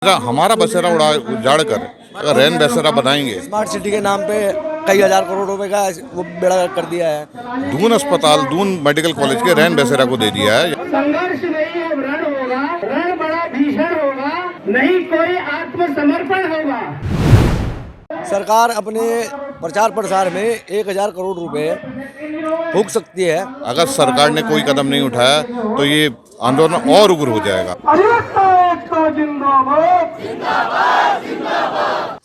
हमारा बसेरा उजाड़ कर अगर रैन बसेरा बनाएंगे। स्मार्ट सिटी के नाम पे कई हजार करोड़ रुपए का वो बेड़ा कर दिया है। दून अस्पताल, दून मेडिकल कॉलेज के रैन बसेरा को दे दिया है। संघर्ष नहीं अब रण होगा, रण बड़ा भीषण होगा, नहीं कोई आत्मसमर्पण होगा। सरकार अपने प्रचार प्रसार में 1000 करोड़ रुपए फूंक सकती है। अगर सरकार ने कोई कदम नहीं उठाया तो ये आंदोलन और उग्र हो जाएगा।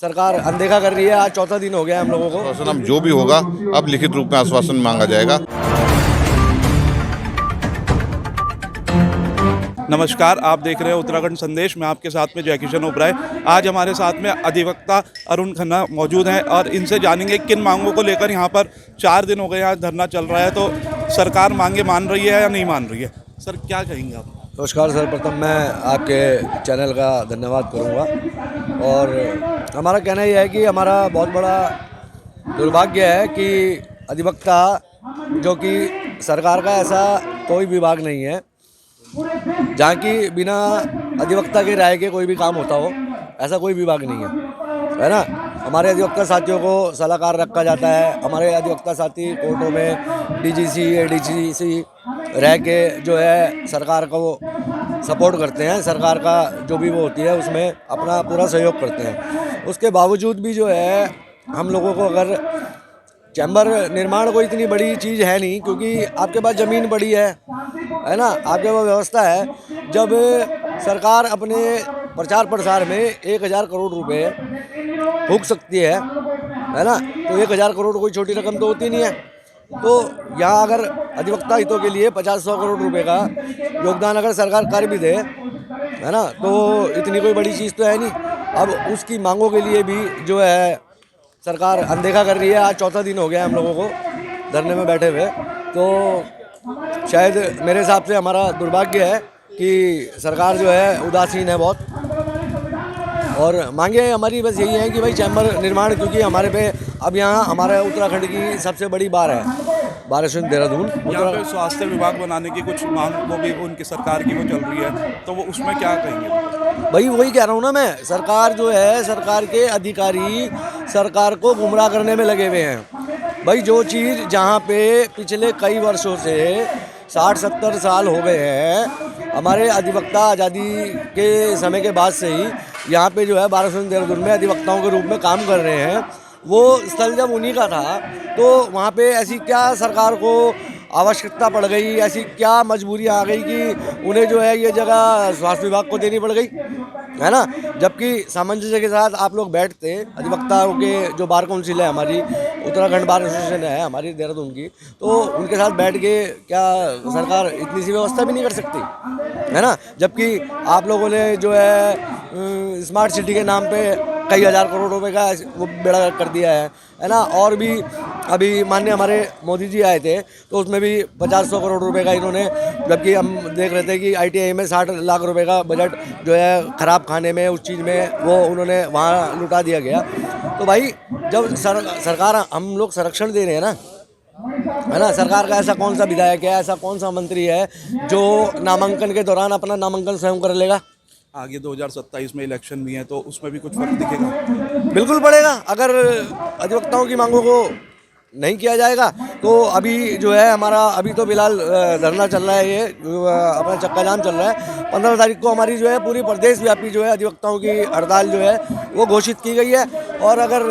सरकार अनदेखा कर रही है। आज चौथा दिन हो गया हम लोगों को। आश्वासन अब जो भी होगा अब लिखित रूप में आश्वासन मांगा जाएगा। नमस्कार, आप देख रहे हैं उत्तराखंड संदेश में आपके साथ में जय किशन ओबराय। आज हमारे साथ में अधिवक्ता अरुण खन्ना मौजूद हैं और इनसे जानेंगे किन मांगों को लेकर यहाँ पर 4 दिन हो गए यहाँ धरना चल रहा है। तो सरकार मांगे मान रही है या नहीं मान रही है? सर क्या कहेंगे आप? नमस्कार सर, प्रथम मैं आपके चैनल का धन्यवाद करूँगा। और हमारा कहना यह है कि हमारा बहुत बड़ा दुर्भाग्य है कि अधिवक्ता, जो कि सरकार का ऐसा कोई विभाग नहीं है जहाँ की बिना अधिवक्ता के राय के कोई भी काम होता हो, ऐसा कोई विभाग नहीं है ना। हमारे अधिवक्ता साथियों को सलाहकार रखा जाता है। हमारे अधिवक्ता साथी कोर्टों में डीजीसी, एडीजीसी रह के जो है सरकार को सपोर्ट करते हैं। सरकार का जो भी वो होती है उसमें अपना पूरा सहयोग करते हैं। उसके बावजूद भी जो है हम लोगों को, अगर चैम्बर निर्माण कोई इतनी बड़ी चीज़ है नहीं, क्योंकि आपके पास ज़मीन बड़ी है ना, आपके पास व्यवस्था है। जब सरकार अपने प्रचार प्रसार में 1000 करोड़ रुपए फूंक सकती है ना, तो 1000 करोड़ कोई छोटी रकम तो होती नहीं है। तो यहाँ अगर अधिवक्ता हितों के लिए 50-100 करोड़ रुपए का योगदान अगर सरकार कर भी दे, है ना, तो इतनी कोई बड़ी चीज़ तो है नहीं। अब उसकी मांगों के लिए भी जो है सरकार अनदेखा कर रही है। आज चौथा दिन हो गया हम लोगों को धरने में बैठे हुए। तो शायद मेरे हिसाब से हमारा दुर्भाग्य है कि सरकार जो है उदासीन है बहुत। और मांगे हमारी बस यही है कि भाई चैम्बर निर्माण, क्योंकि हमारे पे अब यहाँ हमारे उत्तराखंड की सबसे बड़ी बार है, बार देहरादून। यहाँ पे स्वास्थ्य विभाग बनाने की कुछ मांग वो भी उनकी सरकार की वो चल रही है, तो वो उसमें क्या कहेंगे? भाई वही कह रहा हूँ ना मैं, सरकार जो है, सरकार के अधिकारी सरकार को गुमराह करने में लगे हुए हैं। भाई जो चीज़ जहाँ पे पिछले कई वर्षों से 60-70 साल हो गए हैं, हमारे अधिवक्ता आज़ादी के समय के बाद से ही यहाँ पे जो है देहरादून में अधिवक्ताओं के रूप में काम कर रहे हैं। वो स्थल जब उन्हीं का था, तो वहाँ पे ऐसी क्या सरकार को आवश्यकता पड़ गई, ऐसी क्या मजबूरी आ गई कि उन्हें जो है ये जगह स्वास्थ्य विभाग को देनी पड़ गई, है ना। जबकि सामंजस्य के साथ आप लोग बैठते, अधिवक्ताओं के जो बार काउंसिल है हमारी, उत्तराखंड बार एसोसिएशन है हमारी देहरादून की, तो उनके साथ बैठ के क्या सरकार इतनी सी व्यवस्था भी नहीं कर सकती, है ना। जबकि आप लोगों ने जो है स्मार्ट सिटी के नाम पे कई हजार करोड़ रुपए का वो बेड़ा कर दिया है ना। और भी अभी माननीय हमारे मोदी जी आए थे, तो उसमें भी 50-100 करोड़ रुपए का इन्होंने, जबकि हम देख रहे थे कि ITI में 60 लाख रुपए का बजट जो है खराब खाने में, उस चीज़ में वो उन्होंने वहाँ लुटा दिया गया। तो भाई जब सरकार, हम लोग संरक्षण दे रहे हैं ना, है ना, सरकार का ऐसा कौन सा विधायक है, ऐसा कौन सा मंत्री है जो नामांकन के दौरान अपना नामांकन स्वयं कर लेगा? आगे 2027 में इलेक्शन भी है, तो उसमें भी कुछ फर्क दिखेगा? बिल्कुल पड़ेगा। अगर अधिवक्ताओं की मांगों को नहीं किया जाएगा तो अभी जो है हमारा, अभी तो फिलहाल धरना चल रहा है, ये अपना चक्का जाम चल रहा है। 15 तारीख को हमारी जो है पूरी प्रदेश व्यापी जो है अधिवक्ताओं की हड़ताल जो है वो घोषित की गई है। और अगर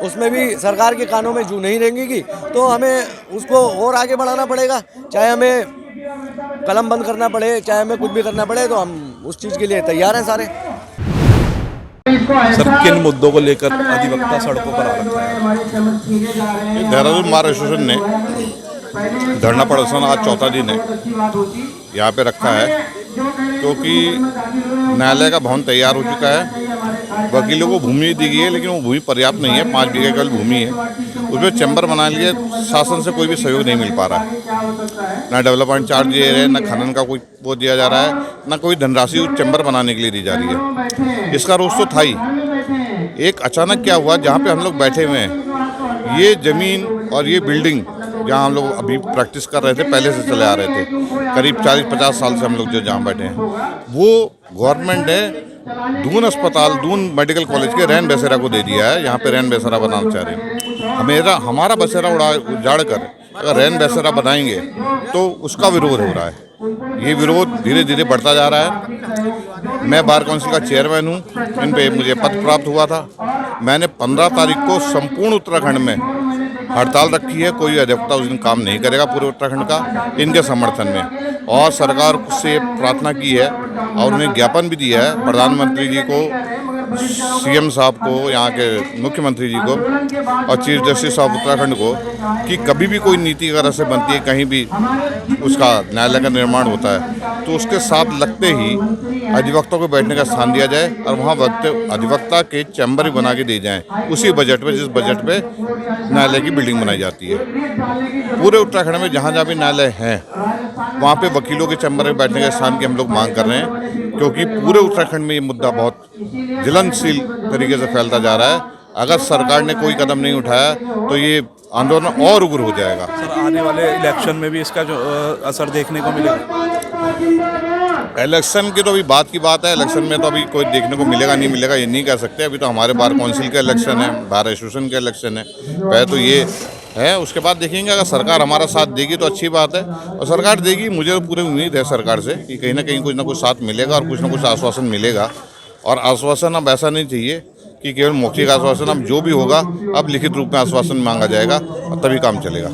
उसमें भी सरकार के कानों में जू नहीं रेंगेगी तो हमें उसको और आगे बढ़ाना पड़ेगा। चाहे हमें कलम बंद करना पड़े, चाहे हमें कुछ भी करना पड़े, तो हम उस चीज़ के लिए तैयार हैं सारे। सर, किन मुद्दों को लेकर अधिवक्ता सड़कों पर आ रखा है? देहरादून बार एसोसिएशन ने धरना प्रदर्शन आज चौथा दिन है यहाँ पे रखा है, क्योंकि न्यायालय का भवन तैयार हो चुका है। वकीलों को भूमि दी गई है, लेकिन वो भूमि पर्याप्त नहीं है। 5 बीघे केवल भूमि है, उसमें चैम्बर बना लिए। शासन से कोई भी सहयोग नहीं मिल पा रहा है, ना डेवलपमेंट चार्ज दिए रहे, ना खनन का कोई वो दिया जा रहा है, ना कोई धनराशि उस चैम्बर बनाने के लिए दी जा रही है। इसका रोष तो था ही। एक अचानक क्या हुआ, जहाँ पे हम लोग बैठे हुए हैं, ये ज़मीन और ये बिल्डिंग जहाँ हम लोग अभी प्रैक्टिस कर रहे थे, पहले से चले आ रहे थे, करीब 40-50 साल से हम लोग जो जहाँ बैठे हैं, वो गवर्नमेंट ने दून अस्पताल, दून मेडिकल कॉलेज के रैन बसेरा को दे दिया है। यहाँ पे रैन बसेरा बनाना चाह रहे हैं। हमारा बसेरा उजाड़ कर अगर रैन बसेरा बनाएंगे तो उसका विरोध हो रहा है। ये विरोध धीरे धीरे बढ़ता जा रहा है। मैं बार काउंसिल का चेयरमैन हूँ, इन पे मुझे पद प्राप्त हुआ था। मैंने 15 तारीख को संपूर्ण उत्तराखंड में हड़ताल रखी है। कोई अधिवक्ता उस दिन काम नहीं करेगा पूरे उत्तराखंड का इनके समर्थन में, और सरकार से प्रार्थना की है और उन्हें ज्ञापन भी दिया है प्रधानमंत्री जी को, सीएम साहब को, यहाँ के मुख्यमंत्री जी को और चीफ जस्टिस ऑफ उत्तराखंड को कि कभी भी कोई नीति अगर ऐसे बनती है, कहीं भी उसका न्यायालय का निर्माण होता है तो उसके साथ लगते ही अधिवक्ता को बैठने का स्थान दिया जाए और वहाँ अधिवक्ता के चैम्बर भी बना के दिए जाएँ उसी बजट में जिस बजट पे न्यायालय की बिल्डिंग बनाई जाती है। पूरे उत्तराखंड में जहाँ जहाँ भी न्यायालय हैं वहाँ पे वकीलों के चैम्बर में बैठने के स्थान की हम लोग मांग कर रहे हैं, क्योंकि पूरे उत्तराखंड में ये मुद्दा बहुत ज्वलनशील तरीके से फैलता जा रहा है। अगर सरकार ने कोई कदम नहीं उठाया तो ये आंदोलन और उग्र हो जाएगा। सर, आने वाले इलेक्शन में भी इसका जो असर देखने को मिलेगा? इलेक्शन की तो अभी बात की बात है। इलेक्शन में तो अभी कोई देखने को मिलेगा नहीं मिलेगा ये नहीं कह सकते। अभी तो हमारे बार काउंसिल का इलेक्शन है, बार एसोसिएशन का इलेक्शन है, पहले तो ये है। उसके बाद देखेंगे। अगर सरकार हमारा साथ देगी तो अच्छी बात है, और सरकार देगी। मुझे तो पूरी उम्मीद है सरकार से कि कहीं ना कहीं कुछ ना कुछ साथ मिलेगा और कुछ ना कुछ आश्वासन मिलेगा। और आश्वासन अब ऐसा नहीं चाहिए कि केवल मौखिक आश्वासन, अब जो भी होगा अब लिखित रूप में आश्वासन मांगा जाएगा और तभी काम चलेगा।